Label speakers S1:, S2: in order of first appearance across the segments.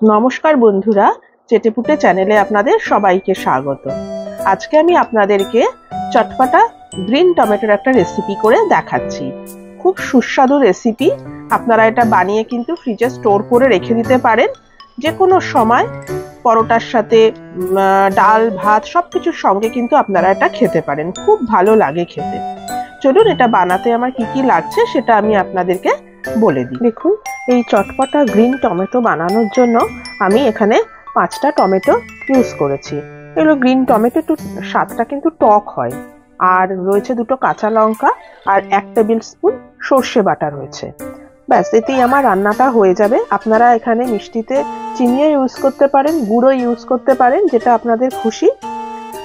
S1: নমস্কার বন্ধুরা, চেটেপুটে চ্যানেলে আপনাদের সবাইকে স্বাগত। আজকে আমি আপনাদেরকে চটপটা গ্রিন টমেটোর একটা রেসিপি করে দেখাচ্ছি। খুব সুস্বাদু রেসিপি। আপনারা এটা বানিয়ে কিন্তু ফ্রিজে স্টোর করে রেখে দিতে পারেন। যে কোনো সময় পরোটার সাথে ডাল ভাত সবকিছুর সঙ্গে কিন্তু আপনারা এটা খেতে পারেন, খুব ভালো লাগে খেতে। চলুন এটা বানাতে আমার কি কি লাগছে সেটা আমি আপনাদেরকে বলে দিই। দেখুন, এই চটপটা গ্রিন টমেটো বানানোর জন্য আমি এখানে 5টা টমেটো ইউজ করেছি। এগুলো গ্রিন টমেটো একটু স্বাদটা কিন্তু টক হয়। আর রয়েছে 2টো কাঁচা লঙ্কা আর 1 টেবিল স্পুন সর্ষে বাটা রয়েছে। ব্যাস, এতেই আমার রান্নাটা হয়ে যাবে। আপনারা এখানে মিষ্টিতে চিনিও ইউজ করতে পারেন, গুঁড়ো ইউজ করতে পারেন, যেটা আপনাদের খুশি।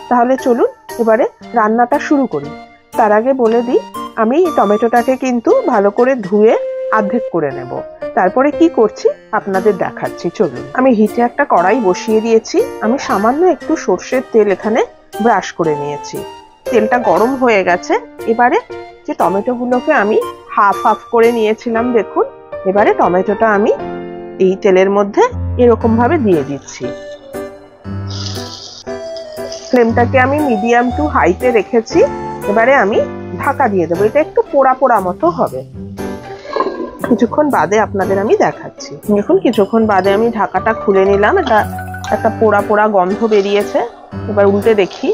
S1: তাহলে চলুন এবারে রান্নাটা শুরু করি। তার আগে বলে দিই, আমি টমেটোটাকে কিন্তু ভালো করে ধুয়ে অর্ধেক করে নেব। তারপরে কি করছি আপনাদের দেখাচ্ছি। চলুন, আমি হিটে একটা কড়াই বসিয়ে দিয়েছি। আমি সামান্য একটু সর্ষের তেল এখানে ব্রাশ করে নিয়েছি। তেলটা গরম হয়ে গেছে। এবারে যে টমেটোগুলোকে আমি হাফ হাফ করে নিয়েছিলাম, দেখুন, এবারে টমেটোটা আমি এই তেলের মধ্যে এরকম ভাবে দিয়ে দিচ্ছি। ফ্লেমটাকে আমি মিডিয়াম টু হাইতে রেখেছি। এবারে আমি ঢাকা দিয়ে দেবো। এটা একটু পোড়া পোড়া মতো হবে। কিছুক্ষণ বাদে আপনাদের আমি দেখাচ্ছি। দেখুন, কিছুক্ষণ বাদে আমি ঢাকাটা খুলে নিলাম। এটা একটা পোড়া পোড়া গন্ধ বেরিয়েছে। এবার উল্টে দেখি,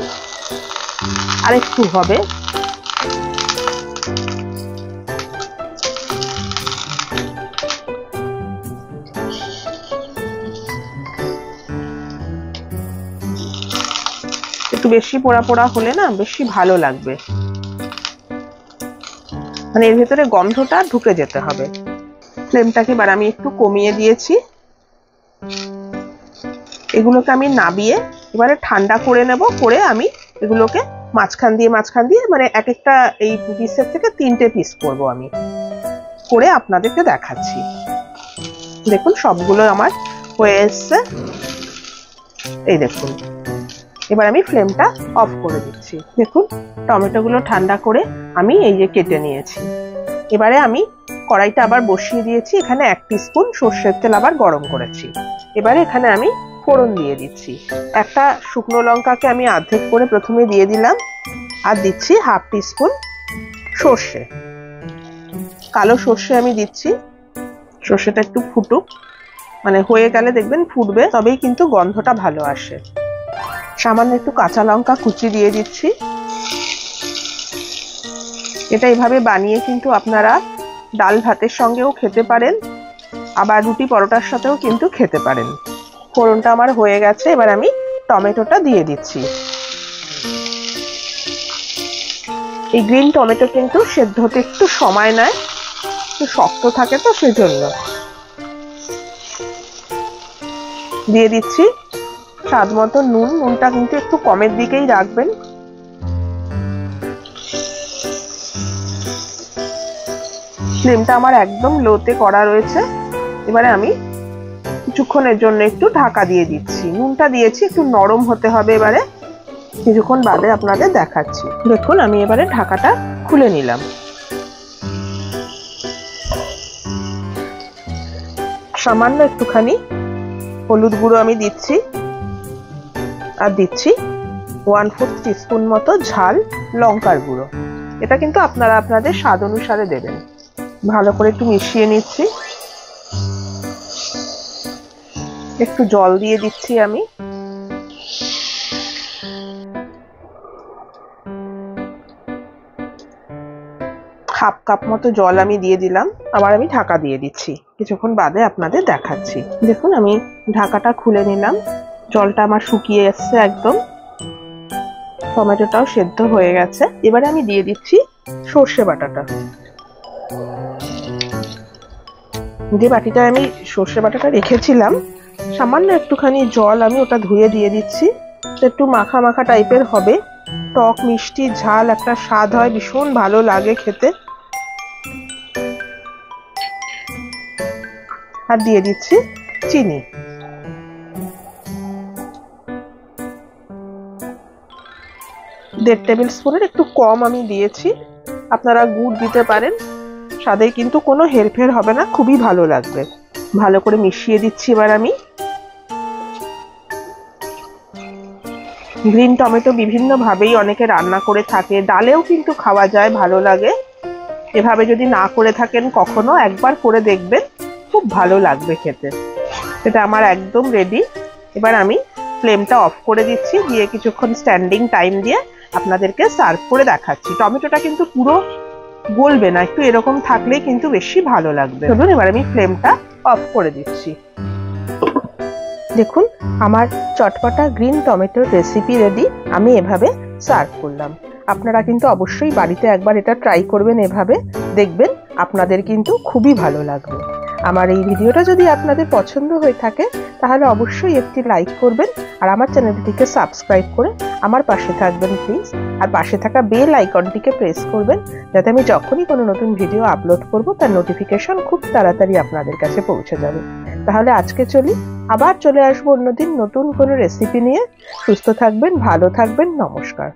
S1: আর একটু হবে। একটু বেশি পোড়া পোড়া হলে না বেশি ভালো লাগবে, মানে এর ভেতরে গন্ধটা ঢুকে যেতে হবে। ফ্লেমটাকে এবার আমি একটু কমিয়ে দিয়েছি। এগুলোকে আমি নাবিয়ে এবারে ঠান্ডা করে নেব। করে আমি এগুলোকে মাঝখান দিয়ে মানে এক একটা এই পিসের থেকে 3টে পিস করব আমি, করে আপনাদেরকে দেখাচ্ছি। দেখুন, সবগুলো আমার হয়ে এসছে। এই দেখুন, এবার আমি ফ্লেমটা অফ করে দিচ্ছি। দেখুন, টমেটোগুলো ঠান্ডা করে আমি এই যে কেটে নিয়েছি। এবারে আমি কড়াইটা আবার বসিয়ে দিয়েছি। এখানে 1 টিস্পুন সর্ষের তেল আবার গরম করেছি। এবারে এখানে আমি ফোড়ন দিয়ে দিচ্ছি। একটা শুকনো লঙ্কাকে আমি অর্ধেক করে প্রথমে দিয়ে দিলাম, আর দিচ্ছি হাফ টিস্পুন সর্ষে, কালো সর্ষে আমি দিচ্ছি। সর্ষেটা একটু ফুটুক, মানে হয়ে গেলে দেখবেন ফুটবে, তবেই কিন্তু গন্ধটা ভালো আসে। সামান্য একটু কাঁচা লঙ্কা কুচি দিয়ে দিচ্ছি। এটা এইভাবে বানিয়ে কিন্তু আপনারা ডাল ভাতের সঙ্গেও খেতে পারেন, আবার রুটি পরোটার সাথেও কিন্তু খেতে পারেন। ফোড়নটা আমার হয়ে গেছে। এবার আমি টমেটোটা দিয়ে দিচ্ছি। এই গ্রিন টমেটো কিন্তু সেদ্ধ হতে একটু সময় নেয়, একটু শক্ত থাকে, তো সেজন্য দিয়ে দিচ্ছি স্বাদ মতো নুন। নুনটা কিন্তু একটু কমের দিকেই রাখবেন। ফ্লেমটা আমার একদম লোতে করা রয়েছে। এবারে আমি কিছুক্ষণের জন্য একটু ঢাকা দিয়ে দিচ্ছি। নুনটা দিয়েছি, একটু নরম হতে হবে। এবারে কিছুক্ষণ বাদে আপনাদের দেখাচ্ছি। দেখুন, আমি এবারে ঢাকাটা খুলে নিলাম। সামান্য একটুখানি হলুদ গুঁড়ো আমি দিচ্ছি, আর দিচ্ছি 1/4 টিস্পুন মতো ঝাল লঙ্কার গুঁড়ো। এটা কিন্তু আপনারা আপনাদের স্বাদ অনুসারে দেবেন। ভালো করে একটু মিশিয়ে নিচ্ছি। একটু জল দিয়ে দিচ্ছি আমি। হাফ কাপ মতো জল আমি দিয়ে দিলাম। আবার আমি ঢাকা দিয়ে দিচ্ছি। কিছুক্ষণ বাদে আপনাদের দেখাচ্ছি। দেখুন, আমি ঢাকাটা খুলে নিলাম। জলটা আমার শুকিয়ে এসছে একদম। টমেটোটাও সেদ্ধ হয়ে গেছে। এবারে আমি দিয়ে দিচ্ছি সর্ষে বাটাটা। যে বাটিটা আমি সর্ষে বাটাটা রেখেছিলাম, সামান্য একটুখানি জল আমি ওটা ধুয়ে দিয়ে দিচ্ছি। একটু মাখা মাখা টাইপের হবে। টক মিষ্টি ঝাল একটা স্বাদ হয়, ভীষণ ভালো লাগে খেতে। আর দিয়ে দিচ্ছি চিনি। দেড় টেবিল স্পুনের একটু কম আমি দিয়েছি। আপনারা গুড় দিতে পারেন, স্বাদে কিন্তু কোনো হেরফের হবে না, খুবই ভালো লাগবে। ভালো করে মিশিয়ে দিচ্ছি এবার আমি। গ্রিন টমেটো বিভিন্নভাবেই অনেকে রান্না করে থাকে, ডালেও কিন্তু খাওয়া যায়, ভালো লাগে। এভাবে যদি না করে থাকেন কখনো, একবার করে দেখবেন, খুব ভালো লাগবে খেতে। এটা আমার একদম রেডি। এবার আমি ফ্লেমটা অফ করে দিচ্ছি, দিয়ে কিছুক্ষণ স্ট্যান্ডিং টাইম দিয়ে আপনাদেরকে সার্ভ করে দেখাচ্ছি। টমেটোটা কিন্তু পুরো গলবে না, একটু এরকম থাকলেই কিন্তু বেশি ভালো লাগবে। চলুন এবার আমি ফ্লেমটা অফ করে দিচ্ছি। দেখুন আমার চটপটা গ্রিন টমেটোর রেসিপি রেডি। আমি এভাবে সার্ভ করলাম। আপনারা কিন্তু অবশ্যই বাড়িতে একবার এটা ট্রাই করবেন, এভাবে দেখবেন আপনাদের কিন্তু খুবই ভালো লাগবে। আমার এই ভিডিওটা যদি আপনাদের পছন্দ হয়ে থাকে তাহলে অবশ্যই একটি লাইক করবেন, আর আমার চ্যানেলটিকে সাবস্ক্রাইব করে আমার পাশে থাকবেন প্লিজ। আর পাশে থাকা বেল আইকনটিকে প্রেস করবেন, যাতে আমি যখনই কোনো নতুন ভিডিও আপলোড করব তার নোটিফিকেশন খুব তাড়াতাড়ি আপনাদের কাছে পৌঁছে যাবে। তাহলে আজকে চলি, আবার চলে আসবো অন্যদিন নতুন কোনো রেসিপি নিয়ে। সুস্থ থাকবেন, ভালো থাকবেন, নমস্কার।